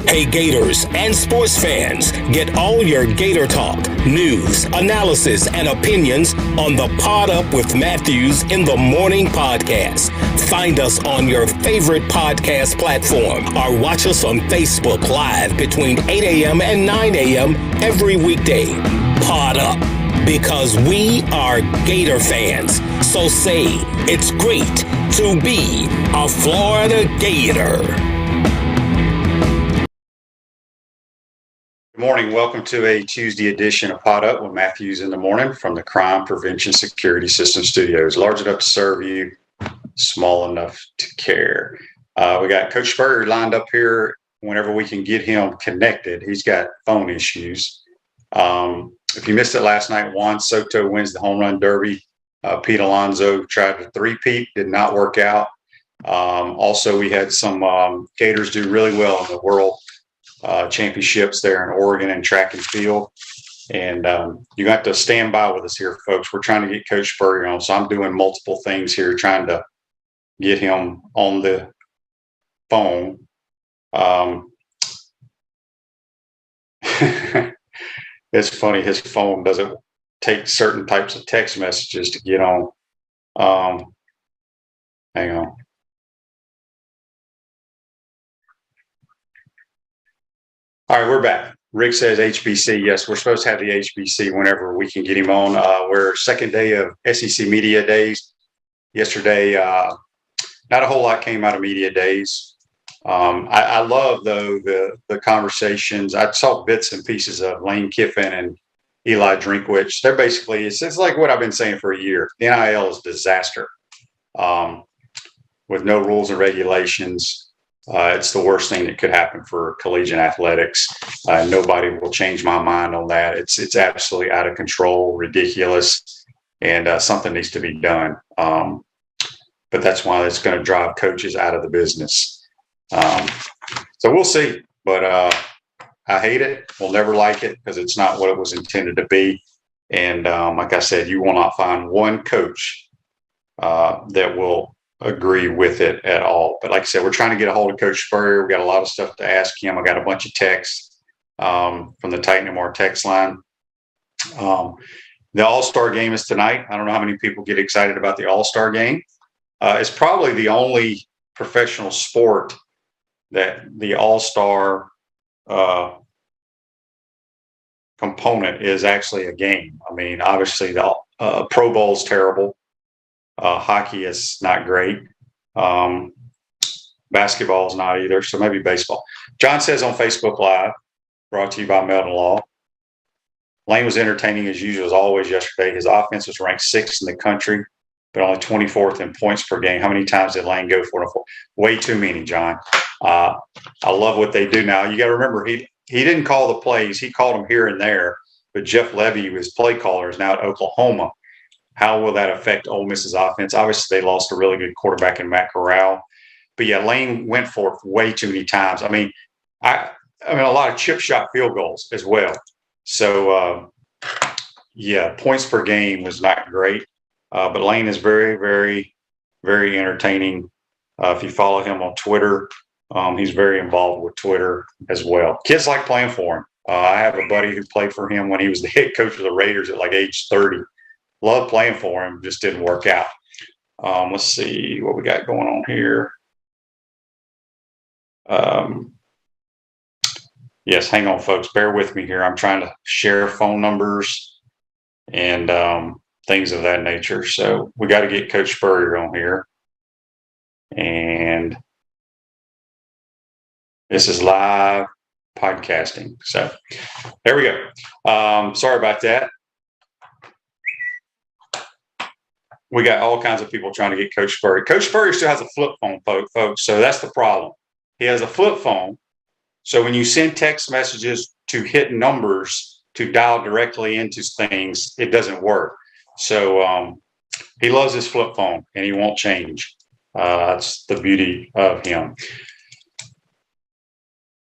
Hey Gators and sports fans, get all your Gator talk, news, analysis, and opinions on the Pod Up with Matthews in the Morning podcast. Find us on your favorite podcast platform or watch us on Facebook Live between 8 a.m. and 9 a.m. every weekday. Pod Up, because we are Gator fans. So say it's great to be a Florida Gator. Good morning. Welcome to a Tuesday edition of Pod Up with Matthews in the Morning from the Crime Prevention Security System Studios. Large enough to serve you, small enough to care. We got Coach Spurrier lined up here whenever we can get him connected. He's got phone issues. If you missed it last night, Juan Soto wins the home run derby. Pete Alonso tried to three-peat, did not work out. Also, we had some Gators do really well in the World Championships there in Oregon and track and field. And you got to stand by with us here, folks. We're trying to get Coach Spurrier on. So I'm doing multiple things here, trying to get him on the phone. It's funny, his phone doesn't take certain types of text messages to get on. Hang on. All right, we're back. Rick says HBC. Yes, we're supposed to have the HBC whenever we can get him on. We're second day of SEC Media Days. Yesterday, not a whole lot came out of Media Days. I love, though, the conversations. I saw bits and pieces of Lane Kiffin and Eli Drinkwitz. They're basically, it's like what I've been saying for a year. The NIL is a disaster with no rules and regulations. It's the worst thing that could happen for collegiate athletics. Nobody will change my mind on that. It's absolutely out of control, ridiculous, and something needs to be done. But that's why it's going to drive coaches out of the business. So we'll see. But I hate it. We'll never like it because it's not what it was intended to be. And like I said, you will not find one coach that will agree with it at all. But like I said, we're trying to get a hold of Coach Spurrier. We got a lot of stuff to ask him. I got a bunch of texts from the Titan MR text line. The All-Star game is tonight. I don't know how many people get excited about the All-Star game. It's probably the only professional sport that the All-Star component is actually a game. I mean, obviously the Pro Bowl is terrible. Hockey is not great. Basketball is not either. So maybe baseball. John says on Facebook Live, brought to you by Melton Law. Lane was entertaining as usual as always yesterday. His offense was ranked 6th in the country, but only 24th in points per game. How many times did Lane go for it? Way too many, John. I love what they do now. You got to remember, he didn't call the plays. He called them here and there. But Jeff Levy, his play caller, is now at Oklahoma. How will that affect Ole Miss's offense? Obviously, they lost a really good quarterback in Matt Corral. But, yeah, Lane went for it way too many times. I mean, a lot of chip shot field goals as well. So, yeah, points per game was not great. But Lane is very, very, very entertaining. If you follow him on Twitter, he's very involved with Twitter as well. Kids like playing for him. I have a buddy who played for him when he was the head coach of the Raiders at like age 30. Love playing for him, just didn't work out. Let's see what we got going on here. Yes, hang on, folks. Bear with me here. I'm trying to share phone numbers and things of that nature. So we got to get Coach Spurrier on here. And this is live podcasting. So there we go. Sorry about that. We got all kinds of people trying to get Coach Spurrier. Coach Spurrier still has a flip phone, folks. So that's the problem. He has a flip phone. So when you send text messages to hit numbers to dial directly into things, it doesn't work. So he loves his flip phone and he won't change. That's the beauty of him.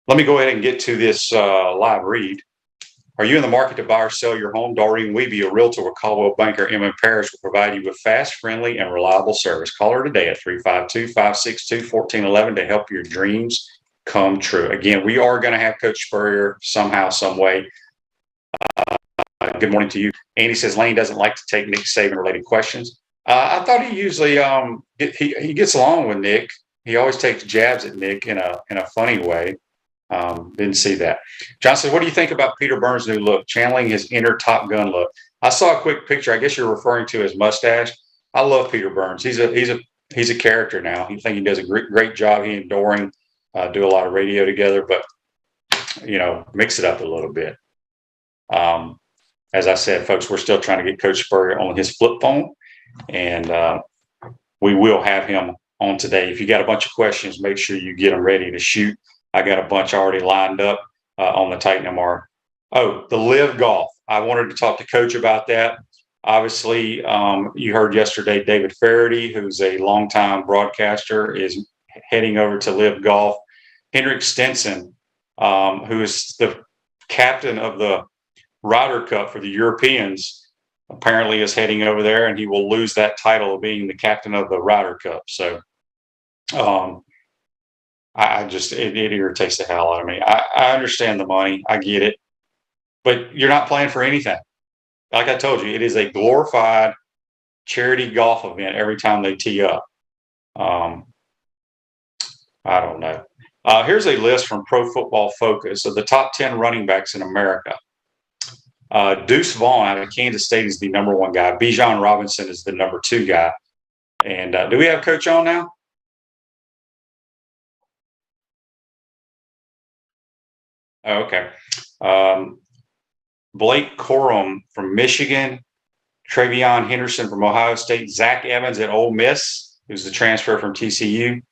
Let me go ahead and get to this live read. Are you in the market to buy or sell your home? Doreen Weeby, a realtor with Caldwell Banker Emma Parrish, will provide you with fast, friendly, and reliable service. Call her today at 352-562-1411 to help your dreams come true. Again, we are going to have Coach Spurrier somehow, some way. Good morning to you. Andy says Lane doesn't like to take Nick Saban related questions. I thought he usually he gets along with Nick. He always takes jabs at Nick in a funny way. Didn't see that. John says, what do you think about Peter Burns' new look, channeling his inner Top Gun look? I saw a quick picture. I guess you're referring to his mustache. I love Peter Burns. He's a character now. I think he does a great job. He and Doring do a lot of radio together, but mix it up a little bit. As I said, folks, we're still trying to get Coach Spurrier on his flip phone, and we will have him on today. If you got a bunch of questions, make sure you get them ready to shoot. I got a bunch already lined up on the Titan MR. Oh, the Live Golf. I wanted to talk to Coach about that. Obviously, you heard yesterday David Faraday, who's a longtime broadcaster, is heading over to Live Golf. Henrik Stenson, who is the captain of the Ryder Cup for the Europeans, apparently is heading over there, and he will lose that title of being the captain of the Ryder Cup. So it irritates the hell out of me. I understand the money. I get it. But you're not playing for anything. Like I told you, it is a glorified charity golf event every time they tee up. I don't know. Here's a list from Pro Football Focus of the top 10 running backs in America. Deuce Vaughn out of Kansas State is the number 1 guy. Bijan Robinson is the number 2 guy. And do we have Coach on now? Oh, okay. Blake Corum from Michigan, Travion Henderson from Ohio State, Zach Evans at Ole Miss, who's the transfer from TCU,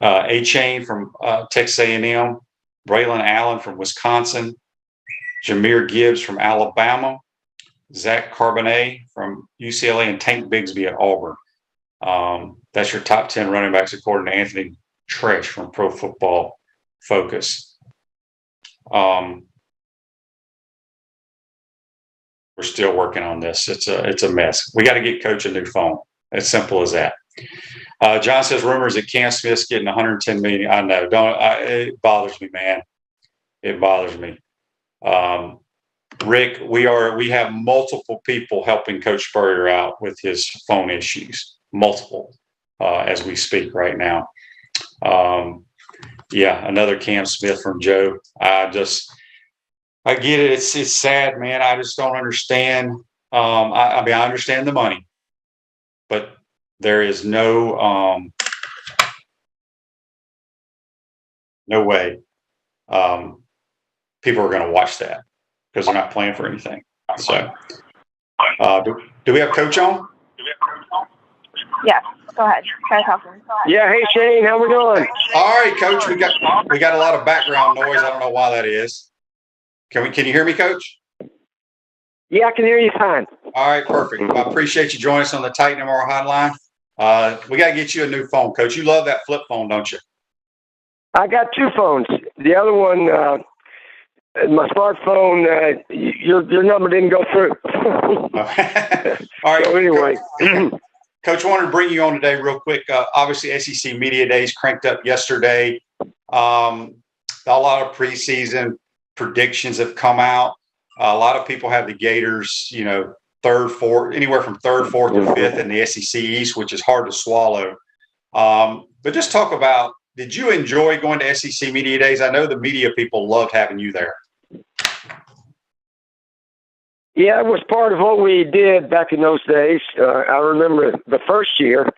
A-Chain from Texas A&M, Braylon Allen from Wisconsin, Jahmyr Gibbs from Alabama, Zach Carbonet from UCLA, and Tank Bigsby at Auburn. That's your top 10 running backs according to Anthony Tresh from Pro Football Focus. We're still working on this. It's a mess. We got to get Coach a new phone. As simple as that. John says rumors that Cam Smith's getting $110 million. I know. It bothers me, man. It bothers me. Rick, we have multiple people helping Coach Spurrier out with his phone issues. Multiple, as we speak right now. Another Cam Smith from Joe. I get it. It's sad, man. I just don't understand. I understand the money, but there is no way people are going to watch that because they're not playing for anything. So, do we have Coach on? Yeah, go ahead. Try talking. Yeah, hey Shane, how we doing? All right, Coach. We got a lot of background noise. I don't know why that is. Can you hear me, Coach? Yeah, I can hear you fine. All right, perfect. I appreciate you joining us on the Titan MR hotline. We got to get you a new phone, Coach. You love that flip phone, don't you? I got 2 phones. The other one, my smartphone, your number didn't go through. All right. So anyway. Coach, wanted to bring you on today real quick. Obviously, SEC Media Days cranked up yesterday. A lot of preseason predictions have come out. A lot of people have the Gators, third, fourth, anywhere from third, fourth, or fifth in the SEC East, which is hard to swallow. But just talk about, did you enjoy going to SEC Media Days? I know the media people loved having you there. Yeah, it was part of what we did back in those days. I remember the first year,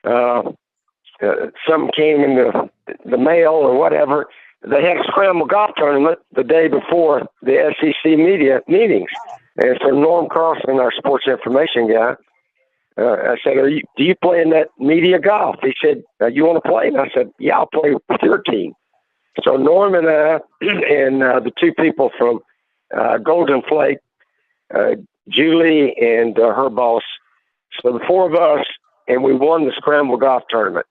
something came in the mail or whatever. They had a scramble golf tournament the day before the SEC media meetings. And so Norm Carlson, our sports information guy, I said, do you play in that media golf? He said, you want to play? And I said, yeah, I'll play with your team. So Norm and I and the 2 people from Golden Flake, Julie and her boss, so the 4 of us, and we won the scramble golf tournament.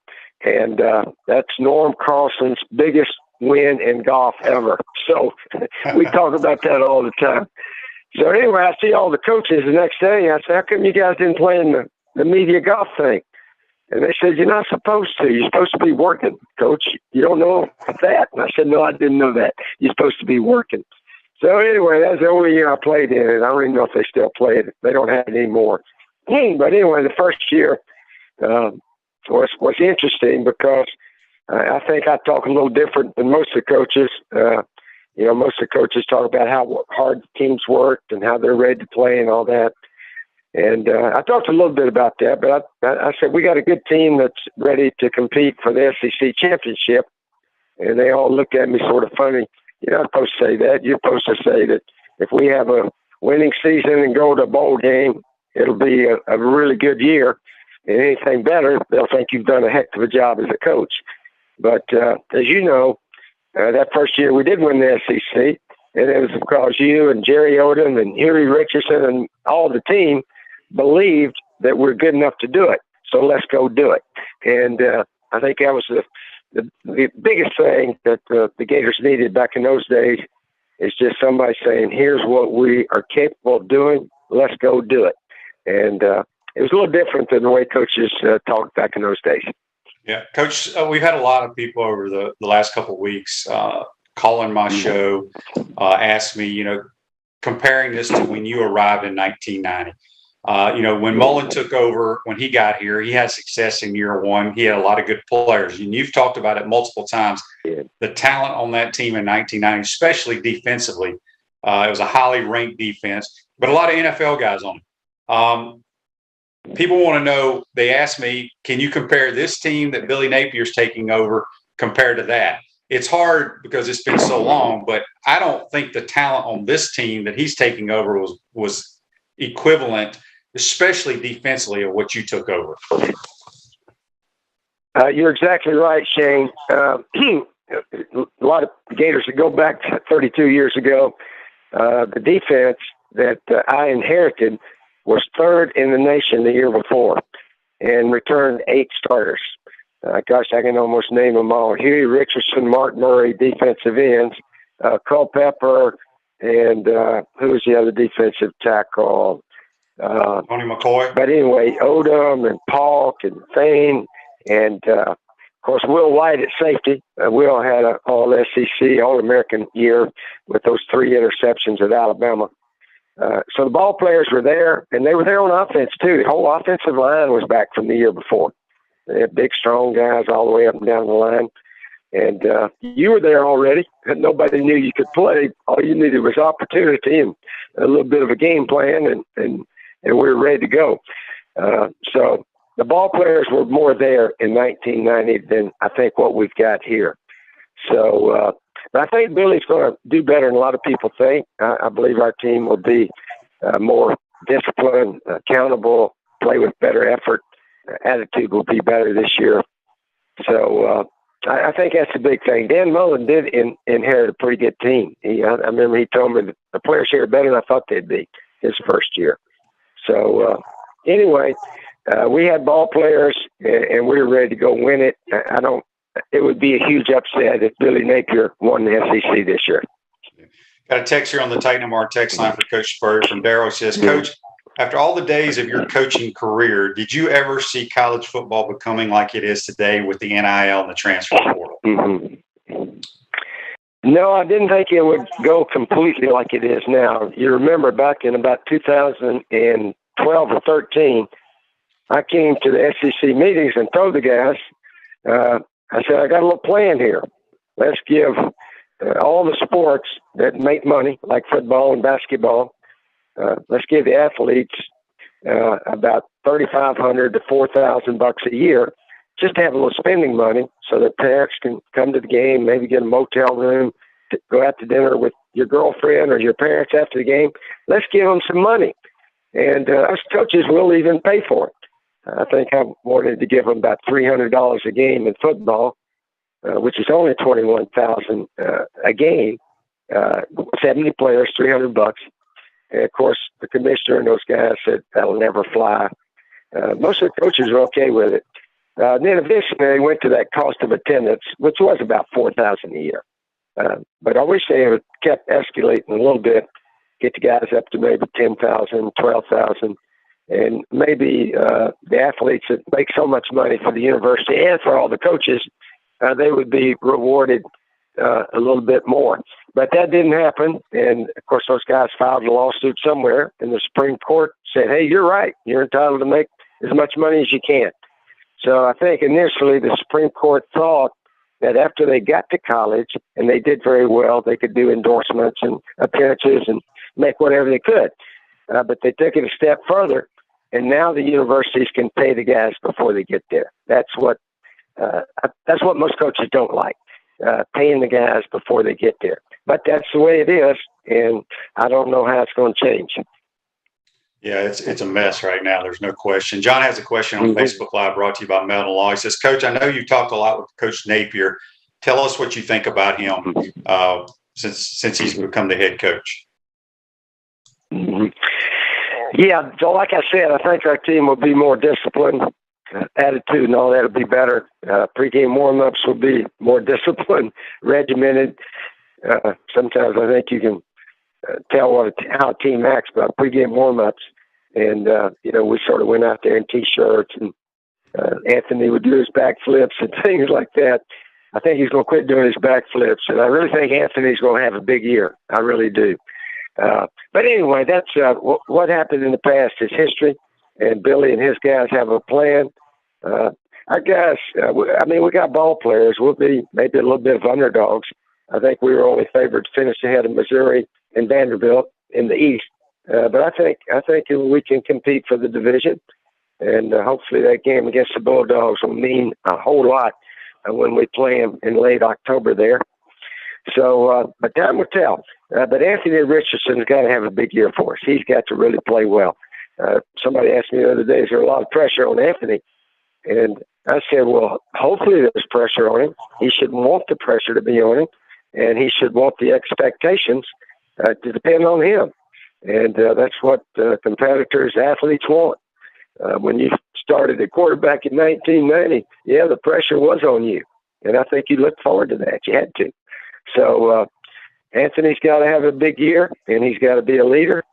And that's Norm Carlson's biggest win in golf ever. So we talk about that all the time. So anyway, I see all the coaches the next day. I said, how come you guys didn't play in the media golf thing? And they said, you're not supposed to. You're supposed to be working, Coach. You don't know that? And I said, no, I didn't know that. You're supposed to be working. So anyway, that's the only year I played in it. I don't even know if they still play it. They don't have it anymore. But anyway, the first year was interesting because I think I talk a little different than most of the coaches. Most of the coaches talk about how hard teams worked and how they're ready to play and all that. And I talked a little bit about that, but I said, we got a good team that's ready to compete for the SEC championship. And they all looked at me sort of funny. You're not supposed to say that. You're supposed to say that if we have a winning season and go to a bowl game, it'll be a really good year. And anything better, they'll think you've done a heck of a job as a coach. But as you know, that first year we did win the SEC, and it was because you and Jerry Odom and Huey Richardson and all the team believed that we're good enough to do it. So let's go do it. And I think that was the biggest thing that the Gators needed back in those days is just somebody saying, here's what we are capable of doing. Let's go do it. And it was a little different than the way coaches talked back in those days. Yeah, Coach, we've had a lot of people over the last couple of weeks calling my show, ask me, comparing this to when you arrived in 1990. When Mullen took over, when he got here, he had success in year one. He had a lot of good players. And you've talked about it multiple times. The talent on that team in 1990, especially defensively, it was a highly ranked defense, but a lot of NFL guys on it. People want to know, they ask me, can you compare this team that Billy Napier's taking over compared to that? It's hard because it's been so long, but I don't think the talent on this team that he's taking over was equivalent, especially defensively, of what you took over. You're exactly right, Shane. A lot of Gators that go back 32 years ago, the defense that I inherited was third in the nation the year before and returned 8 starters. I can almost name them all. Huey Richardson, Mark Murray, defensive ends, Culpepper, and who was the other defensive tackle? Tony McCoy. But anyway, Odom and Polk and Thane, and of course Will White at safety. Will had an All-SEC, All-American year with those 3 interceptions at Alabama. So the ball players were there, and they were there on offense too. The whole offensive line was back from the year before. They had big, strong guys all the way up and down the line. And you were there already, and nobody knew you could play. All you needed was opportunity and a little bit of a game plan, and we were ready to go. So the ball players were more there in 1990 than I think what we've got here. So but I think Billy's going to do better than a lot of people think. I believe our team will be more disciplined, accountable, play with better effort. Attitude will be better this year. So I think that's the big thing. Dan Mullen did inherit a pretty good team. I remember he told me that the players here are better than I thought they'd be his first year. So anyway, we had ball players, and we were ready to go win it. It would be a huge upset if Billy Napier won the SEC this year. Got a text here on the Titan MR text line for Coach Spurrier from Darryl. Says, Coach, after all the days of your coaching career, did you ever see college football becoming like it is today with the NIL and the transfer portal? Mm-hmm. No, I didn't think it would go completely like it is now. You remember back in about 2012 or 13, I came to the SEC meetings and told the guys, I said, I got a little plan here. Let's give all the sports that make money, like football and basketball, let's give the athletes about $3,500 to $4,000 a year, just to have a little spending money, so that parents can come to the game, maybe get a motel room, to go out to dinner with your girlfriend or your parents after the game. Let's give them some money, and us coaches will even pay for it. I think I wanted to give them about $300 a game in football, which is only $21,000 a game. 70 players, $300. And of course, the commissioner and those guys said that'll never fly. Most of the coaches were okay with it. Then eventually they went to that cost of attendance, which was about $4,000 a year. But I wish they had kept escalating a little bit, get the guys up to maybe $10,000, $12,000. and maybe the athletes that make so much money for the university and for all the coaches, they would be rewarded a little bit more. But that didn't happen, and of course those guys filed a lawsuit somewhere, and the Supreme Court said, hey, you're right. You're entitled to make as much money as you can. So I think initially the Supreme Court thought that after they got to college, and they did very well, they could do endorsements and appearances and make whatever they could. But they took it a step further, and now the universities can pay the guys before they get there. That's what most coaches don't like, paying the guys before they get there. But that's the way it is, and I don't know how it's going to change. Yeah, it's a mess right now. There's no question. John has a question on Facebook Live brought to you by Metal Law. He says, Coach, I know you talked a lot with Coach Napier. Tell us what you think about him since he's become the head coach. Mm-hmm. Yeah, so like I said, I think our team will be more disciplined. Attitude and all that will be better. Pre-game warm-ups will be more disciplined, regimented. Sometimes I think you can tell how a team acts by pre-game warm-ups. And, we sort of went out there in T-shirts, and Anthony would do his backflips and things like that. I think he's going to quit doing his backflips, and I really think Anthony's going to have a big year. I really do. But anyway, that's what happened in the past is history, and Billy and his guys have a plan. Our guys, we got ball players. We'll be maybe a little bit of underdogs. I think we were only favored to finish ahead of Missouri and Vanderbilt in the East. But I think we can compete for the division, and hopefully that game against the Bulldogs will mean a whole lot when we play them in late October there. So, but time will tell. But Anthony Richardson's got to have a big year for us. He's got to really play well. Somebody asked me the other day, is there a lot of pressure on Anthony? And I said, well, hopefully there's pressure on him. He should want the pressure to be on him, and he should want the expectations to depend on him. And that's what competitors, athletes want. When you started at quarterback in 1990, yeah, the pressure was on you. And I think you looked forward to that. You had to. So Anthony's got to have a big year, and he's got to be a leader.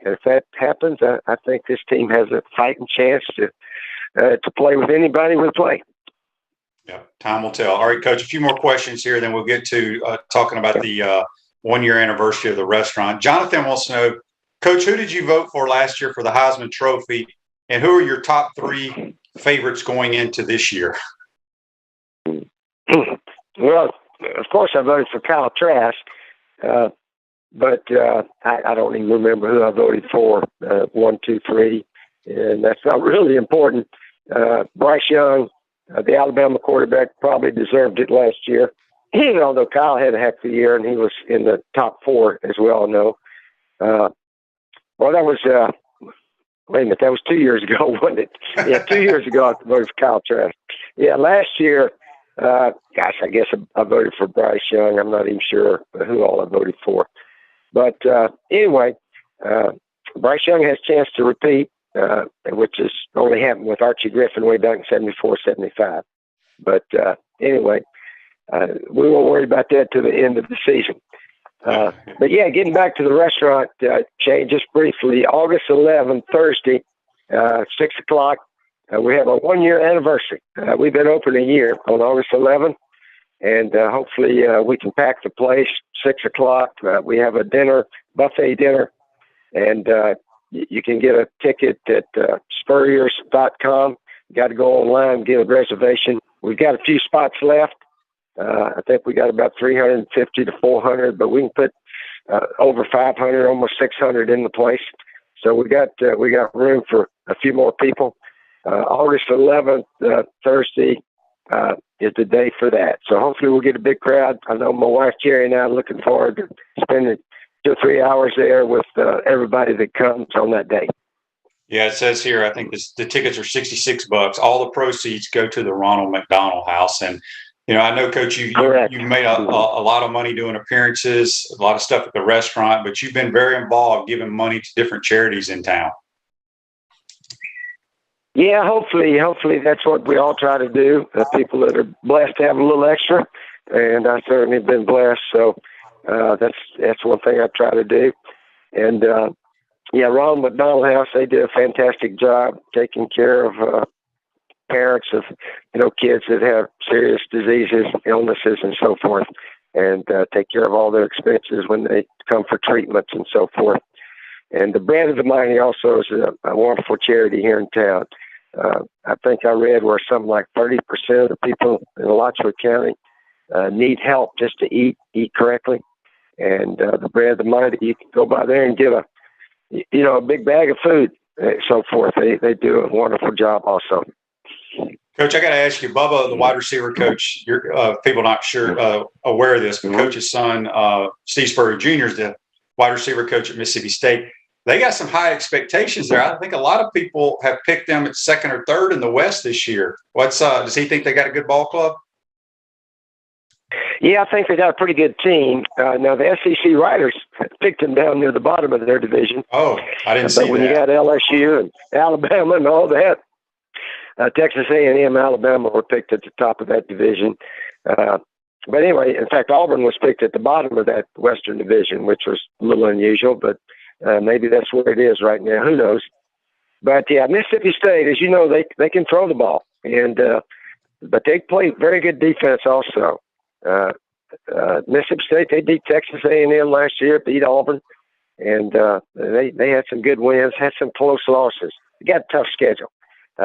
And if that happens, I think this team has a fighting chance to play with anybody we play. Yeah, time will tell. All right, Coach, a few more questions here, then we'll get to talking about the one-year anniversary of the restaurant. Jonathan wants to know, Coach, who did you vote for last year for the Heisman Trophy, and who are your top three favorites going into this year? Well, of course, I voted for Kyle Trask, but I don't even remember who I voted for, 1, 2, 3, and that's not really important. Bryce Young, the Alabama quarterback, probably deserved it last year, although Kyle had a heck of a year, and he was in the top 4, as we all know. Well, that was wait a minute, that was 2 years ago, wasn't it? Yeah, 2 years ago I voted for Kyle Trask. Yeah, last year, I guess I voted for Bryce Young. I'm not even sure who all I voted for. But anyway, Bryce Young has a chance to repeat, which has only happened with Archie Griffin way back in 74, 75. But anyway, we won't worry about that till the end of the season. But yeah, getting back to the restaurant chain just briefly, August 11th, Thursday, 6 o'clock, we have a 1-year anniversary. We've been open a year on August 11th, and hopefully we can pack the place, 6 o'clock. We have a buffet dinner, and you can get a ticket at spurriers.com. You got to go online, get a reservation. We've got a few spots left. I think we got about 350 to 400, but we can put over 500, almost 600 in the place. So we got room for a few more people. August 11th, Thursday, is the day for that. So hopefully we'll get a big crowd. I know my wife Jerry and I are looking forward to spending 2 or 3 hours there with everybody that comes on that day. Yeah, it says here, I think the tickets are $66. All the proceeds go to the Ronald McDonald House. And I know, Coach, you made a lot of money doing appearances, a lot of stuff at the restaurant, but you've been very involved giving money to different charities in town. Yeah, hopefully that's what we all try to do. People that are blessed to have a little extra, and I've certainly been blessed. So that's one thing I try to do. And Yeah, Ron McDonald House, they do a fantastic job taking care of parents of, kids that have serious diseases, illnesses, and so forth, and take care of all their expenses when they come for treatments and so forth. And the Bread of the Mighty also is a wonderful charity here in town. I think I read where something like 30% of the people in Alachua County need help just to eat correctly. And the Bread of the Mighty, you can go by there and get a big bag of food and so forth. They do a wonderful job also. Coach, I got to ask you, Bubba, the wide receiver coach, you're people not sure aware of this, but Coach's son, Steve Spurrier Jr., is the wide receiver coach at Mississippi State. They got some high expectations there. I think a lot of people have picked them at second or third in the West this year. Does he think they got a good ball club? Yeah, I think they got a pretty good team. Now, the SEC writers picked them down near the bottom of their division. Oh, I didn't see that. But when you got LSU and Alabama and all that, Texas A&M, Alabama were picked at the top of that division. But anyway, in fact, Auburn was picked at the bottom of that Western division, which was a little unusual, but maybe that's where it is right now. Who knows? But yeah, Mississippi State, as you know, they can throw the ball, and but they play very good defense also. Mississippi State, they beat Texas A&M last year, beat Auburn, and they had some good wins, had some close losses. They got a tough schedule.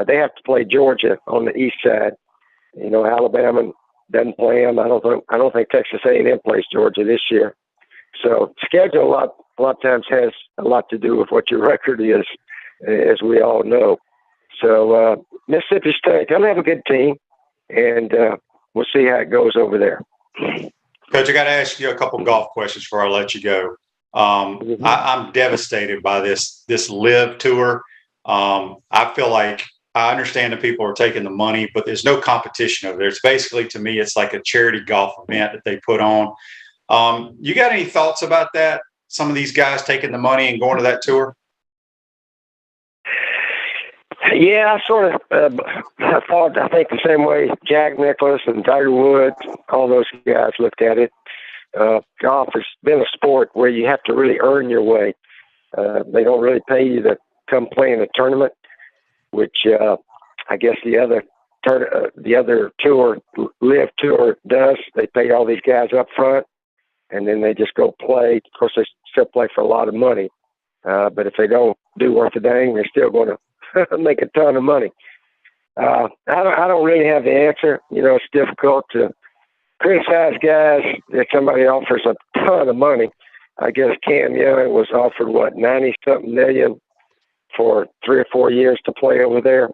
They have to play Georgia on the east side. Alabama doesn't play them. I don't think Texas A&M plays Georgia this year. So schedule a lot of times has a lot to do with what your record is, as we all know. So Mississippi State, they'll have a good team, and we'll see how it goes over there. Coach, I got to ask you a couple golf questions before I let you go. I'm devastated by this LIV tour. I feel like I understand that people are taking the money, but there's no competition over there. It's basically, to me, it's like a charity golf event that they put on. You got any thoughts about that? Some of these guys taking the money and going to that tour? Yeah, I sort of thought, I think the same way Jack Nicklaus and Tiger Woods, all those guys looked at it. Golf has been a sport where you have to really earn your way. They don't really pay you to come play in a tournament, which I guess the other tour, LIV Tour, does. They pay all these guys up front, and then they just go play. Of course, they still play for a lot of money, but if they don't do worth a dang, they're still going to make a ton of money. I don't really have the answer. It's difficult to criticize guys if somebody offers a ton of money. I guess Cam Young was offered 90-something million for 3 or 4 years to play over there.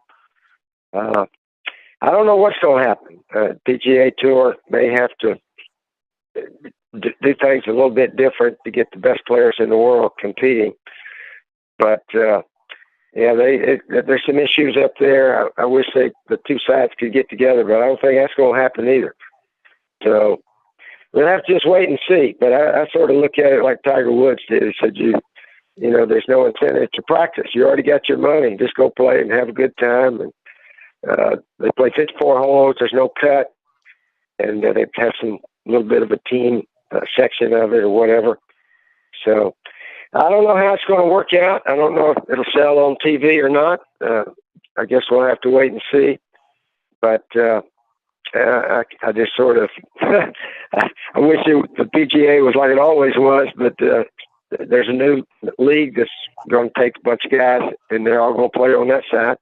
I don't know what's going to happen. PGA Tour may have to do things a little bit different to get the best players in the world competing. But there's some issues up there. I wish the two sides could get together, but I don't think that's going to happen either. So we'll have to just wait and see. But I sort of look at it like Tiger Woods did. He said, there's no incentive to practice. You already got your money. Just go play and have a good time. And they play 54 holes. There's no cut. And they have some little bit of a team section of it or whatever. So I don't know how it's going to work out. I don't know if it'll sell on TV or not. I guess we'll have to wait and see. But I just sort of I wish the PGA was like it always was, but there's a new league that's going to take a bunch of guys, and they're all going to play on that side.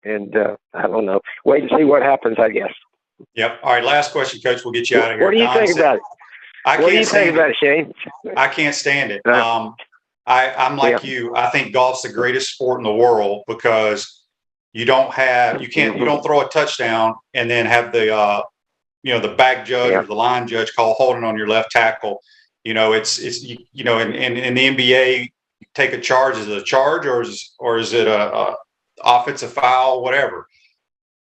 And I don't know. Wait and see what happens, I guess. Yep. All right, last question, Coach. We'll get you out of here. What do you think about it? What do you think about it, Shane? I can't stand it. I'm like you. I think golf's the greatest sport in the world because you don't throw a touchdown and then have the the back judge or the line judge call holding on your left tackle. In the NBA, you take a charge. Is it a charge or is it a offensive foul, whatever?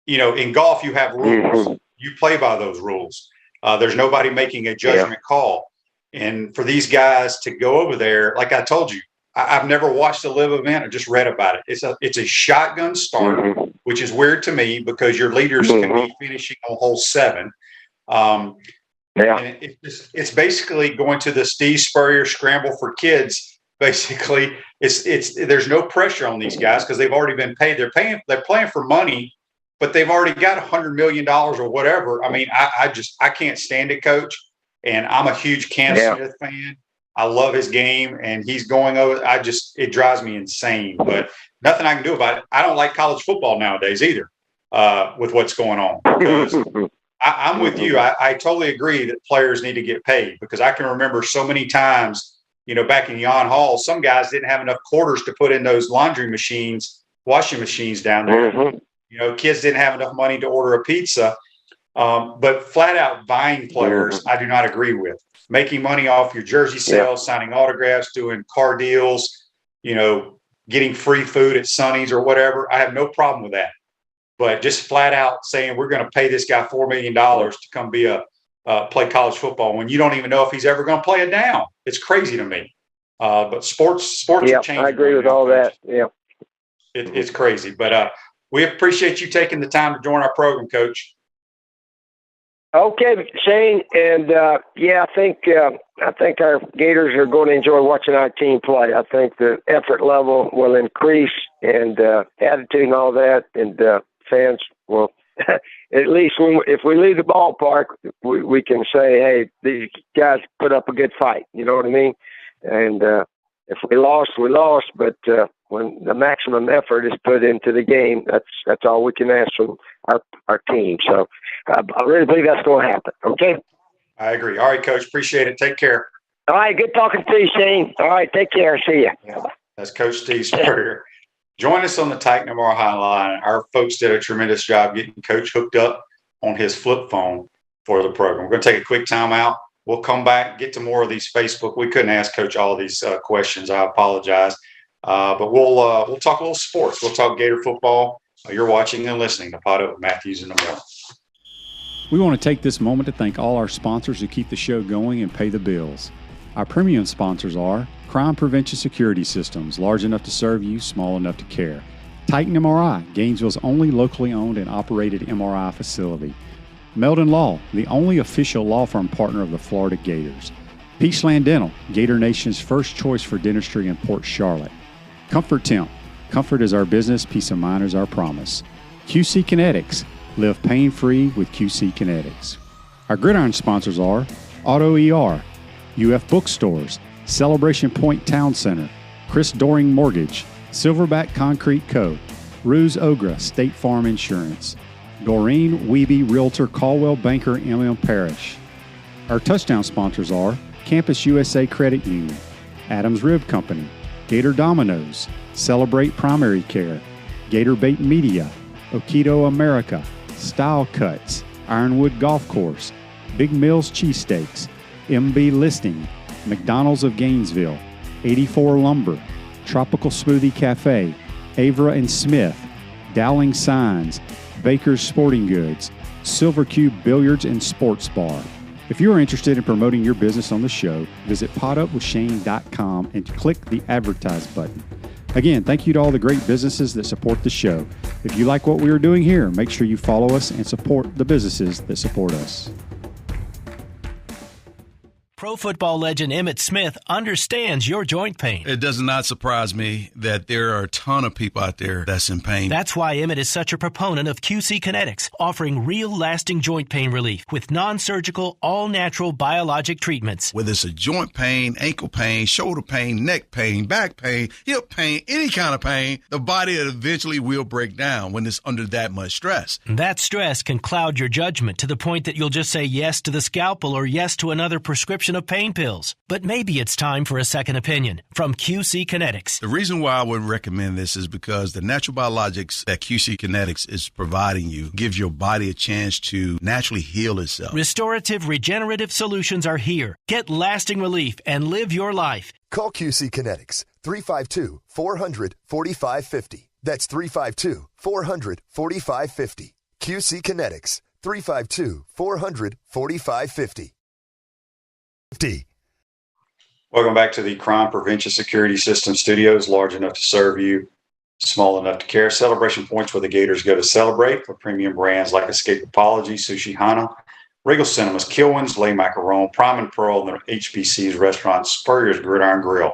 In golf, you have rules. You play by those rules. There's nobody making a judgment call. And for these guys to go over there, like I told you, I've never watched a LIV event. I just read about it. It's a shotgun start, which is weird to me because your leaders can be finishing on hole 7. And it's basically going to the Steve Spurrier Scramble for Kids basically. There's no pressure on these guys because they've already been paid. They're playing for money, but they've already got $100 million or whatever. I mean, I can't stand it, Coach. And I'm a huge Cam Smith fan. I love his game, and he's going over. It drives me insane, but nothing I can do about it. I don't like college football nowadays either, with what's going on. Because I'm with you. I totally agree that players need to get paid, because I can remember so many times, back in Yon Hall, some guys didn't have enough quarters to put in those washing machines down there. Mm-hmm. Kids didn't have enough money to order a pizza. But flat out buying players, I do not agree with. Making money off your jersey sales, signing autographs, doing car deals, getting free food at Sonny's or whatever. I have no problem with that. But just flat out saying we're going to pay this guy $4 million to come play college football when you don't even know if he's ever going to play a down. It's crazy to me. But sports are changing. I agree with all that. Yeah. It's crazy. But we appreciate you taking the time to join our program, Coach. Okay, Shane, and I think our Gators are going to enjoy watching our team play. I think the effort level will increase, and attitude and all that, and fans will. At least if we leave the ballpark, we can say, hey, these guys put up a good fight. You know what I mean? And if we lost, we lost. But when the maximum effort is put into the game, that's all we can ask from our team. So I really believe that's going to happen. Okay? I agree. All right, Coach. Appreciate it. Take care. All right. Good talking to you, Shane. All right. Take care. See you. Yeah, that's Coach Steve Spurrier. Join us on the Titan MRI Hotline. Our folks did a tremendous job getting Coach hooked up on his flip phone for the program. We're going to take a quick time out. We'll come back, get to more of these Facebook. We couldn't ask Coach all these questions. I apologize. But we'll talk a little sports. We'll talk Gator football. You're watching and listening to Pod Up with Matthews in the Morning. We want to take this moment to thank all our sponsors who keep the show going and pay the bills. Our premium sponsors are Crime Prevention Security Systems, large enough to serve you, small enough to care. Titan MRI, Gainesville's only locally owned and operated MRI facility. Meldon Law, the only official law firm partner of the Florida Gators. Peachland Dental, Gator Nation's first choice for dentistry in Port Charlotte. Comfort Temp, comfort is our business, peace of mind is our promise. QC Kinetics, live pain-free with QC Kinetics. Our gridiron sponsors are Auto ER, UF Bookstores, Celebration Point Town Center, Chris Doring Mortgage, Silverback Concrete Co., Ruse Ogra State Farm Insurance, Doreen Wiebe Realtor Caldwell Banker MM Parish. Our touchdown sponsors are Campus USA Credit Union, Adams Rib Company, Gator Dominoes, Celebrate Primary Care, Gator Bait Media, Okido America, Style Cuts, Ironwood Golf Course, Big Mills Cheesesteaks, MB Listing, McDonald's of Gainesville, 84 Lumber, Tropical Smoothie Cafe, Avra and Smith, Dowling Signs, Baker's Sporting Goods, Silver Cube Billiards and Sports Bar. If you are interested in promoting your business on the show, visit podupwithshane.com and click the Advertise button. Again, thank you to all the great businesses that support the show. If you like what we are doing here, make sure you follow us and support the businesses that support us. Pro football legend Emmitt Smith understands your joint pain. It does not surprise me that there are a ton of people out there that's in pain. That's why Emmitt is such a proponent of QC Kinetics, offering real lasting joint pain relief with non-surgical, all-natural biologic treatments. Whether it's a joint pain, ankle pain, shoulder pain, neck pain, back pain, hip pain, any kind of pain, the body eventually will break down when it's under that much stress. That stress can cloud your judgment to the point that you'll just say yes to the scalpel or yes to another prescription of pain pills. But maybe it's time for a second opinion from QC Kinetics. The reason why I would recommend this is because the natural biologics that QC Kinetics is providing you gives your body a chance to naturally heal itself. Restorative, regenerative solutions are here. Get lasting relief and live your life. Call QC Kinetics, 352-400-4550. That's 352-400-4550. QC Kinetics, 352-400-4550. Welcome back to the Crime Prevention Security System Studios, large enough to serve you, small enough to care. Celebration points where the Gators go to celebrate for premium brands like Escape Apology, Sushi Hana, Regal Cinemas, Kilwins, Le Macaron, Prime and Pearl, and HBC's restaurant, Spurrier's Gridiron Grill.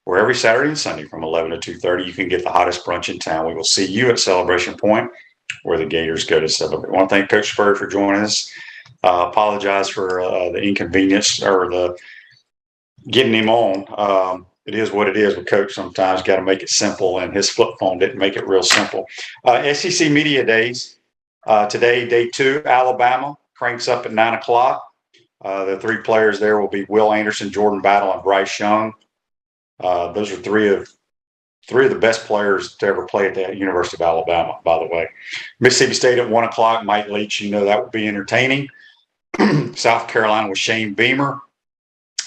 where every Saturday and Sunday from 11 to 2:30, you can get the hottest brunch in town. We will see you at Celebration Point, where the Gators go to celebrate. I want to thank Coach Spurrier for joining us. Apologize for the inconvenience or the getting him on. It is what it is with Coach. Sometimes got to make it simple, and his flip phone didn't make it real simple. SEC Media Days. Today, day 2, Alabama cranks up at 9 o'clock. The 3 players there will be Will Anderson, Jordan Battle, and Bryce Young. Those are three of the best players to ever play at the University of Alabama, by the way. Mississippi State at 1 o'clock, Mike Leach, that will be entertaining. South Carolina with Shane Beamer,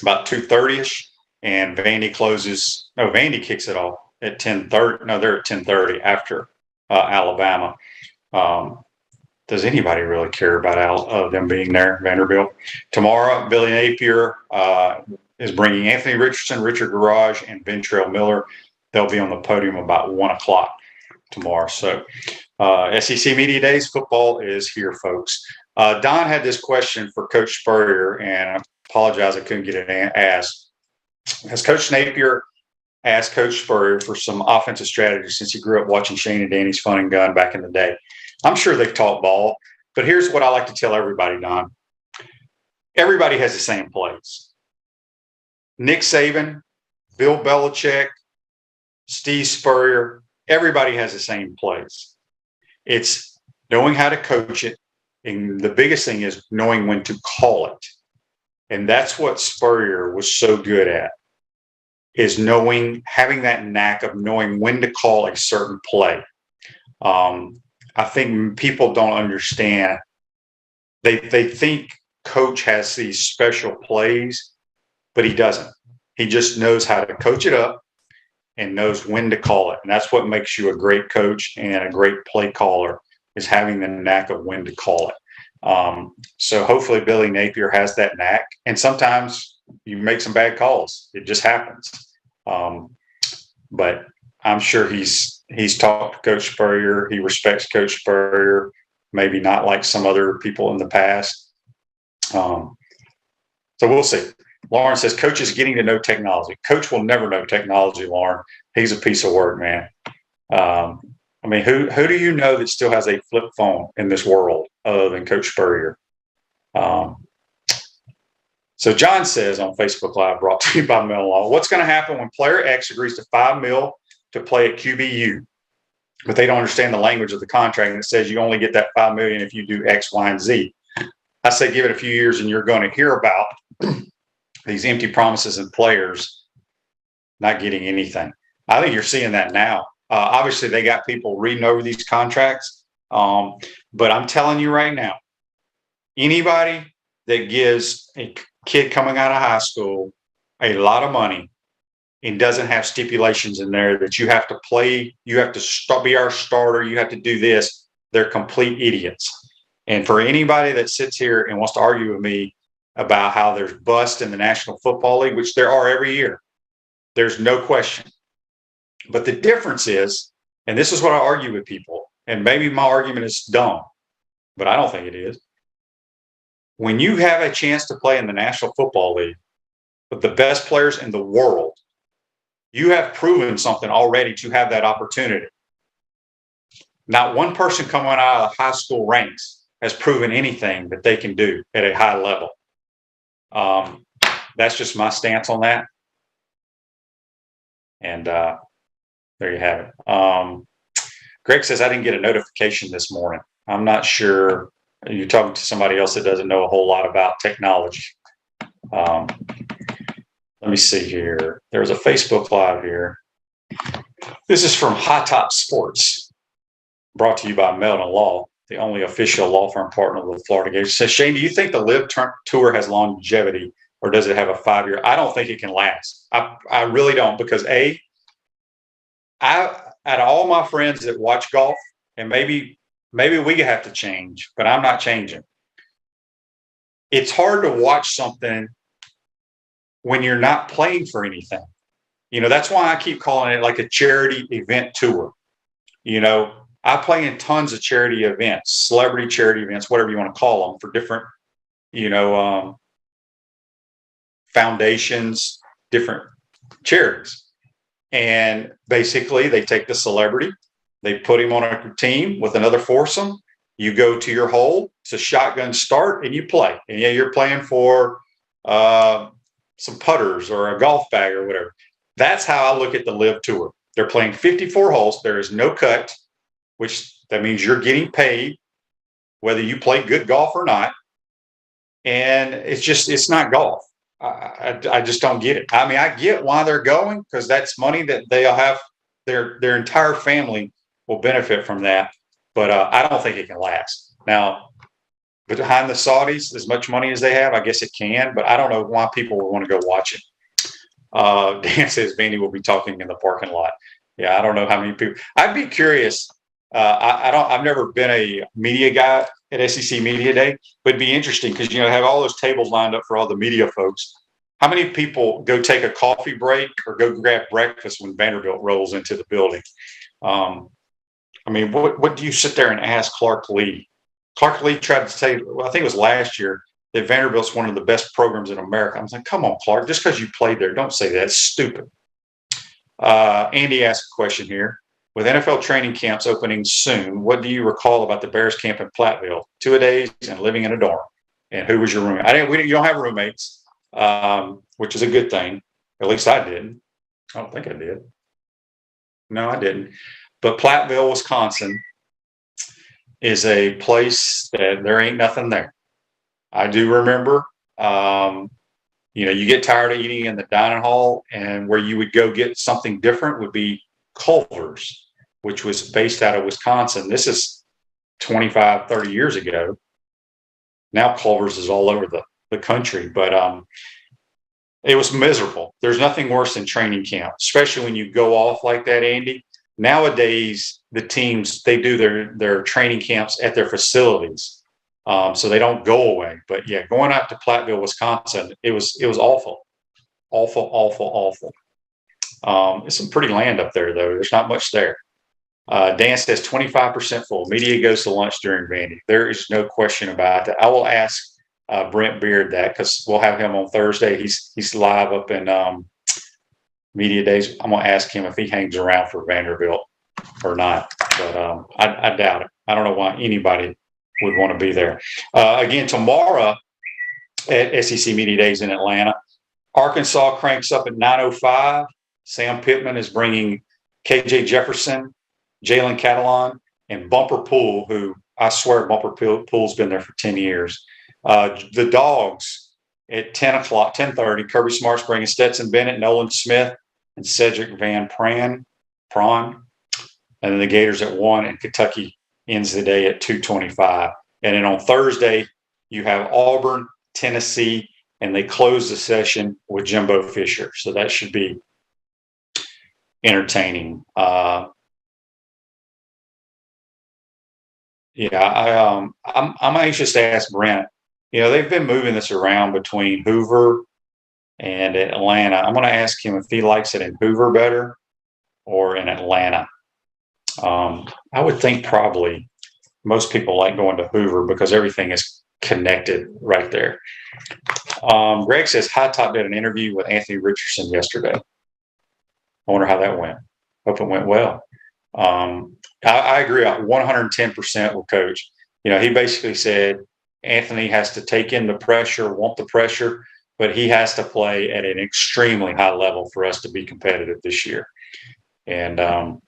about 2:30ish. And Vandy kicks it off at 10:30. No, they're at 10:30 after Alabama. Does anybody really care about them being there, Vanderbilt? Tomorrow, Billy Napier is bringing Anthony Richardson, Richard Garage, and Ventrell Miller. They'll be on the podium about 1 o'clock tomorrow. So SEC Media Days, football is here, folks. Don had this question for Coach Spurrier, and I apologize I couldn't get it asked. Has Coach Napier asked Coach Spurrier for some offensive strategy since he grew up watching Shane and Danny's Fun and Gun back in the day? I'm sure they've talked ball, but here's what I like to tell everybody, Don. Everybody has the same plays. Nick Saban, Bill Belichick, Steve Spurrier, everybody has the same plays. It's knowing how to coach it, and the biggest thing is knowing when to call it. And that's what Spurrier was so good at, is having that knack of knowing when to call a certain play. I think people don't understand. They think Coach has these special plays, but he doesn't. He just knows how to coach it up and knows when to call it. And that's what makes you a great coach and a great play caller, is having the knack of when to call it. So hopefully Billy Napier has that knack. And sometimes you make some bad calls. It just happens. But I'm sure he's talked to Coach Spurrier. He respects Coach Spurrier, maybe not like some other people in the past. So we'll see. Lauren says, Coach is getting to know technology. Coach will never know technology, Lauren. He's a piece of work, man. Who do you know that still has a flip phone in this world other than Coach Spurrier? So John says on Facebook Live, brought to you by Mellon Law, what's going to happen when player X agrees to $5 million to play at QBU, but they don't understand the language of the contract and it says you only get that $5 million if you do X, Y, and Z? I say give it a few years and you're going to hear about these empty promises and players not getting anything. I think you're seeing that now. Obviously, they got people reading over these contracts, but I'm telling you right now, anybody that gives a kid coming out of high school a lot of money and doesn't have stipulations in there that you have to play, you have to be our starter, you have to do this, they're complete idiots. And for anybody that sits here and wants to argue with me about how there's bust in the National Football League, which there are every year, there's no question. But the difference is, and this is what I argue with people, and maybe my argument is dumb, but I don't think it is. When you have a chance to play in the National Football League with the best players in the world, you have proven something already to have that opportunity. Not one person coming out of high school ranks has proven anything that they can do at a high level. That's just my stance on that. And there you have it. Greg says, I didn't get a notification this morning. I'm not sure. You're talking to somebody else that doesn't know a whole lot about technology. Let me see here. There's a Facebook Live here. This is from Hot Top Sports, brought to you by Mellon Law, the only official law firm partner of the Florida Gators. It says, Shane, do you think the Live Tour has longevity, or does it have a 5-year? I don't think it can last. I really don't, because out of all my friends that watch golf, and maybe we have to change, but I'm not changing. It's hard to watch something when you're not playing for anything. That's why I keep calling it like a charity event tour. I play in tons of charity events, celebrity charity events, whatever you want to call them, for different, foundations, different charities. And basically, they take the celebrity, they put him on a team with another foursome. You go to your hole. It's a shotgun start, and you play. And yeah, you're playing for some putters or a golf bag or whatever. That's how I look at the Live Tour. They're playing 54 holes. There is no cut, which that means you're getting paid whether you play good golf or not. And it's not golf. I just don't get it. I mean, I get why they're going, because that's money that they'll have. Their entire family will benefit from that. But I don't think it can last. Now, behind the Saudis, as much money as they have, I guess it can. But I don't know why people would want to go watch it. Dan says Vandy will be talking in the parking lot. Yeah, I don't know how many people. I'd be curious. I've never been a media guy at SEC Media Day, but it'd be interesting because, have all those tables lined up for all the media folks. How many people go take a coffee break or go grab breakfast when Vanderbilt rolls into the building? I mean, what do you sit there and ask Clark Lee? Clark Lee tried to say, I think it was last year, that Vanderbilt's one of the best programs in America. I was like, come on, Clark, just because you played there, don't say that. It's stupid. Andy asked a question here. With NFL training camps opening soon, what do you recall about the Bears camp in Platteville? 2-a-days and living in a dorm. And who was your roommate? You don't have roommates, which is a good thing. At least I didn't. I don't think I did. No, I didn't. But Platteville, Wisconsin is a place that there ain't nothing there. I do remember, you get tired of eating in the dining hall, and where you would go get something different would be Culver's, which was based out of Wisconsin. This is 25, 30 years ago. Now Culver's is all over the country, but it was miserable. There's nothing worse than training camp, especially when you go off like that, Andy. Nowadays, the teams, they do their training camps at their facilities, so they don't go away. But yeah, going out to Platteville, Wisconsin, it was awful, awful, awful, awful. It's some pretty land up there, though. There's not much there. Dan says 25% full. Media goes to lunch during Vandy. There is no question about that. I will ask Brent Beard that, because we'll have him on Thursday. He's live up in Media Days. I'm going to ask him if he hangs around for Vanderbilt or not. But I doubt it. I don't know why anybody would want to be there. Again, tomorrow at SEC Media Days in Atlanta, Arkansas cranks up at 9:05. Sam Pittman is bringing KJ Jefferson, Jalen Catalon, and Bumper Poole, who I swear Bumper Poole's been there for 10 years. The Dogs at 10:30. Kirby Smart's bringing Stetson Bennett, Nolan Smith, and Cedric Van Prawn. And then the Gators at 1, and Kentucky ends the day at 2:25. And then on Thursday, you have Auburn, Tennessee, and they close the session with Jimbo Fisher. So that should be entertaining. I'm anxious to ask Brent. They've been moving this around between Hoover and Atlanta. I'm going to ask him if he likes it in Hoover better or in Atlanta. I would think probably most people like going to Hoover because everything is connected right there. Greg says High Top did an interview with Anthony Richardson yesterday. I wonder how that went. Hope it went well. I agree 110% with Coach. He basically said Anthony has to take in the pressure, want the pressure, but he has to play at an extremely high level for us to be competitive this year. And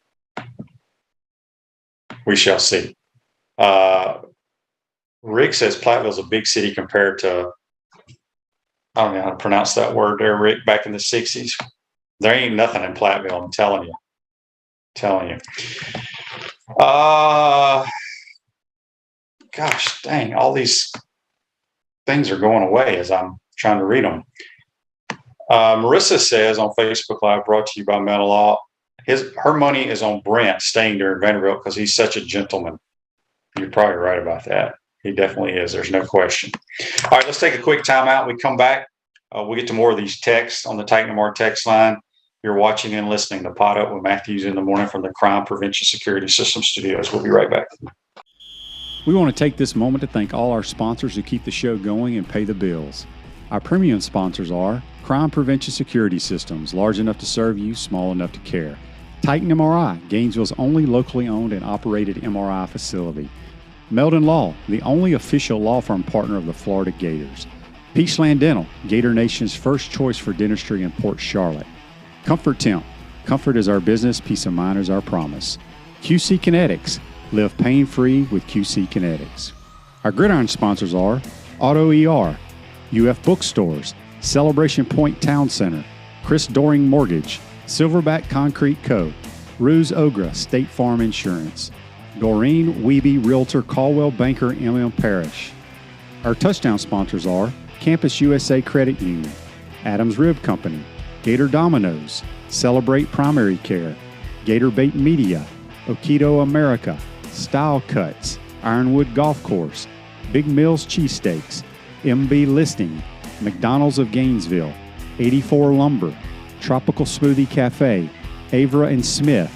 we shall see. Rick says Platteville's a big city compared to, I don't know how to pronounce that word there, Rick, back in the 60s. There ain't nothing in Platteville, I'm telling you. Gosh, dang, all these things are going away as I'm trying to read them. Marissa says on Facebook Live, brought to you by Mental Law, her money is on Brent staying during Vanderbilt because he's such a gentleman. You're probably right about that. He definitely is. There's no question. All right, let's take a quick timeout. We come back. We'll get to more of these texts on the Titan Lamar text line. You're watching and listening to Pot Up with Matthews in the morning from the Crime Prevention Security System Studios. We'll be right back. We want to take this moment to thank all our sponsors who keep the show going and pay the bills. Our premium sponsors are Crime Prevention Security Systems, large enough to serve you, small enough to care. Titan MRI, Gainesville's only locally owned and operated MRI facility. Meldon Law, the only official law firm partner of the Florida Gators. Peachland Dental, Gator Nation's first choice for dentistry in Port Charlotte. Comfort Temp, comfort is our business, peace of mind is our promise. QC Kinetics, live pain-free with QC Kinetics. Our gridiron sponsors are Auto ER, UF Bookstores, Celebration Point Town Center, Chris Doring Mortgage, Silverback Concrete Co., Ruse Ogra State Farm Insurance, Doreen Wiebe Realtor Caldwell Banker MM Parish. Our touchdown sponsors are Campus USA Credit Union, Adams Rib Company, Gator Dominoes, Celebrate Primary Care, Gator Bait Media, Okido America, Style Cuts, Ironwood Golf Course, Big Mills Cheesesteaks, MB Listing, McDonald's of Gainesville, 84 Lumber, Tropical Smoothie Cafe, Avra and Smith,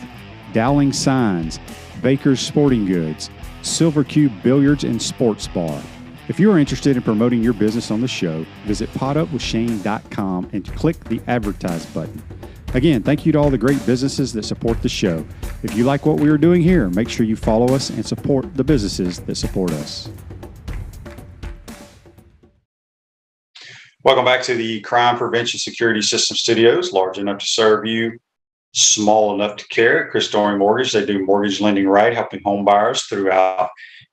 Dowling Signs, Baker's Sporting Goods, Silver Cube Billiards and Sports Bar. If you are interested in promoting your business on the show, visit potupwithshane.com and click the Advertise button. Again, thank you to all the great businesses that support the show. If you like what we are doing here, make sure you follow us and support the businesses that support us. Welcome back to the Crime Prevention Security System Studios, large enough to serve you, small enough to care. Chris Doring Mortgage, they do mortgage lending right, helping home buyers throughout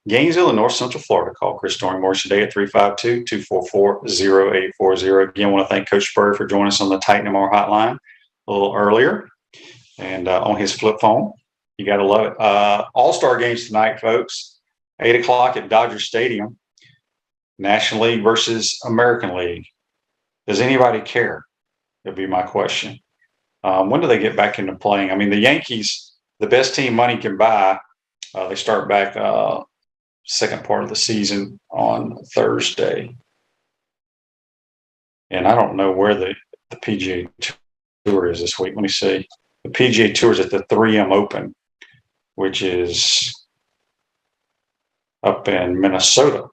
Gainesville and North Central Florida. Call Chris Doring Mortgage today at 352-244-0840. Again, I want to thank Coach Spurrier for joining us on the Titan MR hotline a little earlier and on his flip phone. You got to love it. All-Star games tonight, folks, 8 o'clock at Dodger Stadium, National League versus American League. Does anybody care? That'd be my question. When do they get back into playing? I mean, the Yankees, the best team money can buy, they start back second part of the season on Thursday. And I don't know where the PGA Tour is this week. Let me see. The PGA Tour is at the 3M Open, which is up in Minnesota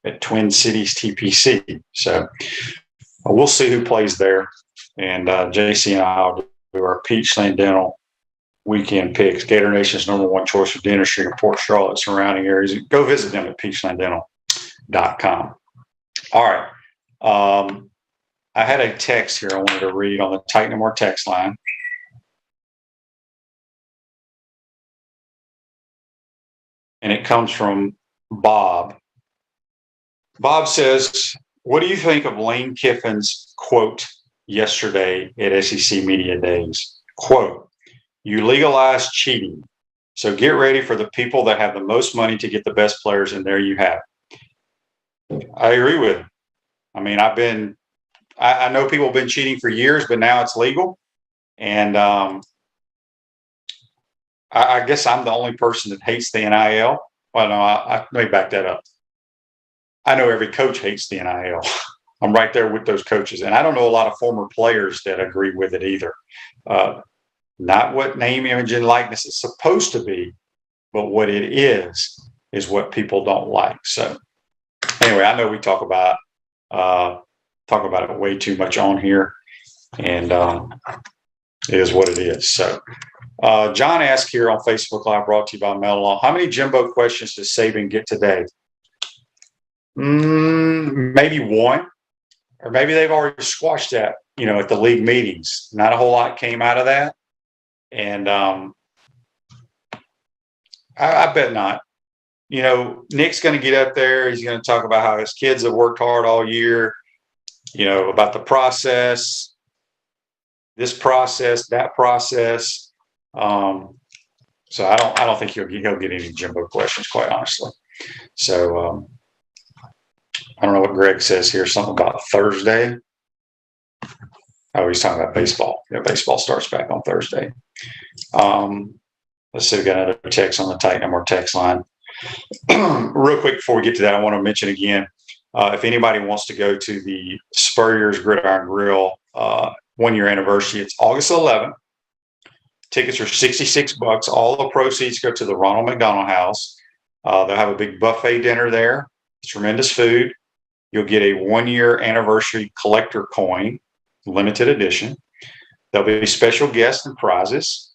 at Twin Cities TPC. So we'll see who plays there. And JC and I will do our Peachland Dental weekend picks. Gator Nation's #1 choice for dentistry in Port Charlotte, surrounding areas. Go visit them at peachlanddental.com. All right. I had a text here I wanted to read on the Titan MR text line. And it comes from Bob. Bob says, what do you think of Lane Kiffin's quote yesterday at SEC Media Days? Quote, you legalize cheating. So get ready for the people that have the most money to get the best players, and there you have it. I agree with him. I mean, I know people have been cheating for years, but now it's legal. And I guess I'm the only person that hates the NIL. Well, no, let me back that up. I know every coach hates the NIL. I'm right there with those coaches. And I don't know a lot of former players that agree with it either. Not what name, image, and likeness is supposed to be, but what it is what people don't like. So anyway, I know we talk about it way too much on here, and it is what it is. So John asked here on Facebook Live, brought to you by Meldon Law, how many Jimbo questions does Saban get today? Maybe one, or maybe they've already squashed that, at the league meetings. Not a whole lot came out of that. And I bet not. Nick's going to get up there. He's going to talk about how his kids have worked hard all year, about the process, this process, that process. So I don't think he'll get any Jimbo questions, quite honestly. So I don't know what Greg says here. Something about Thursday. Oh, he's talking about baseball. Yeah, baseball starts back on Thursday. Let's see. We got another text on the Titan MR text line. Real quick before we get to that, I want to mention again, if anybody wants to go to the Spurrier's Gridiron Grill 1-year anniversary, it's August 11th. Tickets are $66. All the proceeds go to the Ronald McDonald House. They'll have a big buffet dinner there. Tremendous food. You'll get a 1-year anniversary collector coin. limited edition. There'll be special guests and prizes.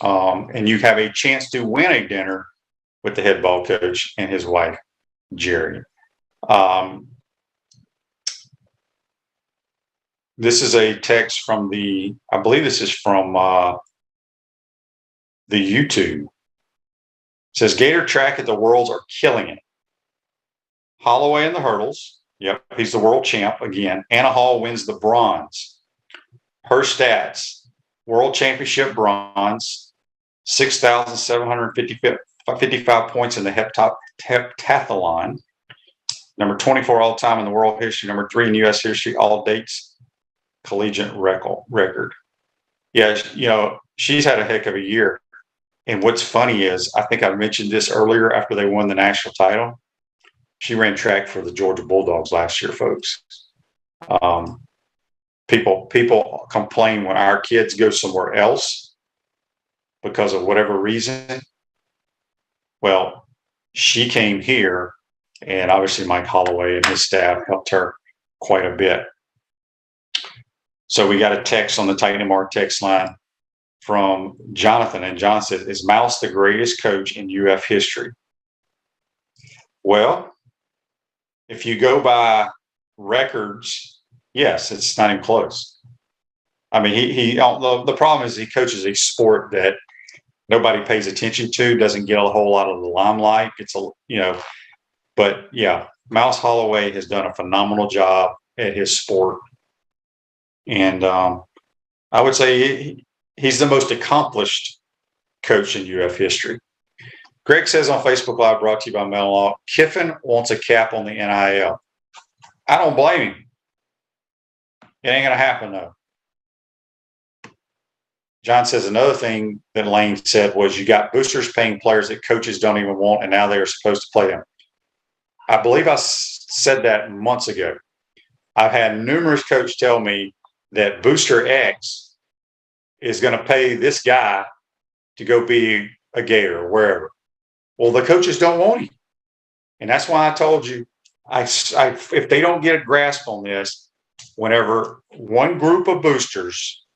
And you have a chance to win a dinner with the head ball coach and his wife, Jerry. This is a text from I believe this is from the YouTube. It says, Gator track at the Worlds are killing it. Holloway in the hurdles. Yep, he's the world champ again. Anna Hall wins the bronze. Her stats, world championship bronze, 6,755 points in the heptathlon. Number 24 all time in the world history. Number 3 in U.S. history, all dates, collegiate record. Yeah, she's had a heck of a year. And what's funny is, I think I mentioned this earlier after they won the national title. She ran track for the Georgia Bulldogs last year, folks. People complain when our kids go somewhere else because of whatever reason. Well, she came here, and obviously Mike Holloway and his staff helped her quite a bit. So we got a text on the Titan Mark text line from Jonathan, and John says, is Mouse the greatest coach in UF history? Well, if you go by records, yes, it's not even close. I mean, the problem is he coaches a sport that nobody pays attention to, doesn't get a whole lot of the limelight. But yeah, Mouse Holloway has done a phenomenal job at his sport. And I would say he's the most accomplished coach in UF history. Greg says on Facebook Live, brought to you by Mellon Law, Kiffin wants a cap on the NIL. I don't blame him. It ain't going to happen, though. John says another thing that Lane said was you got boosters paying players that coaches don't even want, and now they are supposed to play them. I believe I said that months ago. I've had numerous coaches tell me that Booster X is going to pay this guy to go be a Gator or wherever. Well, the coaches don't want him. And that's why I told you, if they don't get a grasp on this, whenever one group of boosters,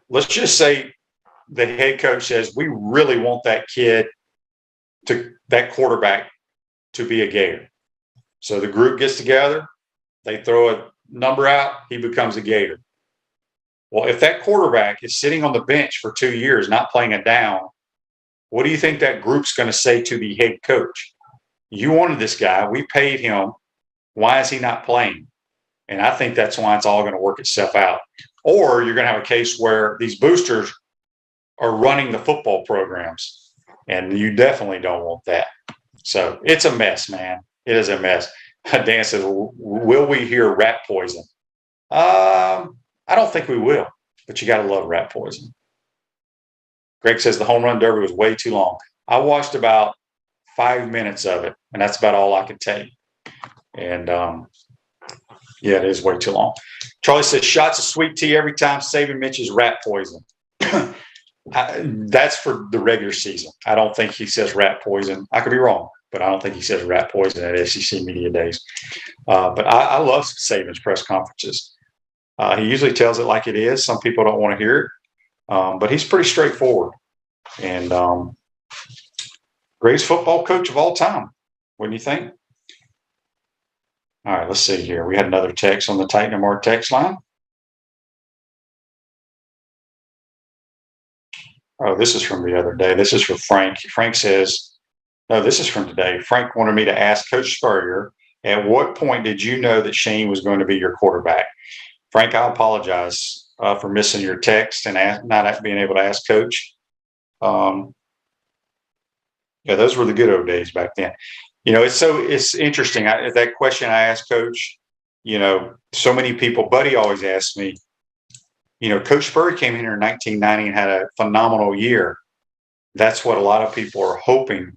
let's just say the head coach says, we really want that quarterback to be a Gator. So the group gets together, they throw a number out, he becomes a Gator. Well, if that quarterback is sitting on the bench for 2 years, not playing a down, what do you think that group's going to say to the head coach? You wanted this guy. We paid him. Why is he not playing? And I think that's why it's all going to work itself out. Or you're going to have a case where these boosters are running the football programs, and you definitely don't want that. So it's a mess, man. It is a mess. Dan says, will we hear rat poison? I don't think we will, but you got to love rat poison. Greg says the home run derby was way too long. I watched about 5 minutes of it, and that's about all I could tell you. And, yeah, it is way too long. Charlie says shots of sweet tea every time Saban mentions rat poison. That's for the regular season. I don't think he says rat poison. I could be wrong, but I don't think he says rat poison at SEC Media Days. But I love Saban's press conferences. He usually tells it like it is. Some people don't want to hear it. But he's pretty straightforward, and greatest football coach of all time. Wouldn't you think? All right, let's see here. We had another text on the Titan and Mark text line. Oh, this is from the other day. This is for Frank. Frank says, no, this is from today. Frank wanted me to ask Coach Spurrier, at what point did you know that Shane was going to be your quarterback? Frank, I apologize for missing your text and not being able to ask Coach. Yeah, those were the good old days back then. It's interesting. That question I asked Coach, so many people, Buddy always asks me, Coach Spurrier came in here in 1990 and had a phenomenal year. That's what a lot of people are hoping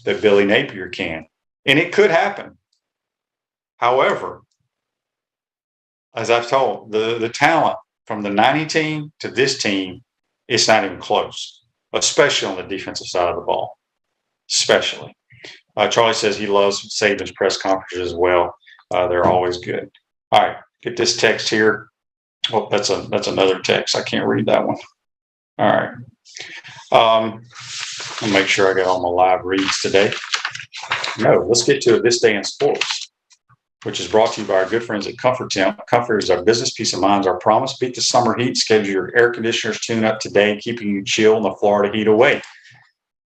that Billy Napier can. And it could happen. However, as I've told, the talent from the 90 team to this team, it's not even close, especially on the defensive side of the ball, especially. Charlie says he loves Saban's press conferences as well. They're always good. All right. get this text here. Oh, that's another text. I can't read that one. All right. I'll make sure I got all my live reads today. No, let's get to This Day in Sports, which is brought to you by our good friends at Comfort Temp. Comfort is our business, peace of mind, our promise. Beat the summer heat. Schedule your air conditioners tune up today, keeping you chill in the Florida heat away.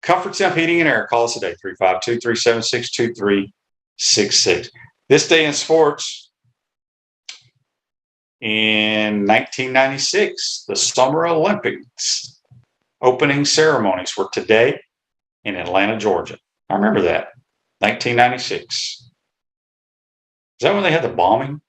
Comfort Temp Heating and Air. Call us today, 352-376-2366. This Day in Sports. In 1996, the Summer Olympics opening ceremonies were today in Atlanta, Georgia. I remember that. 1996. Is that when they had the bombing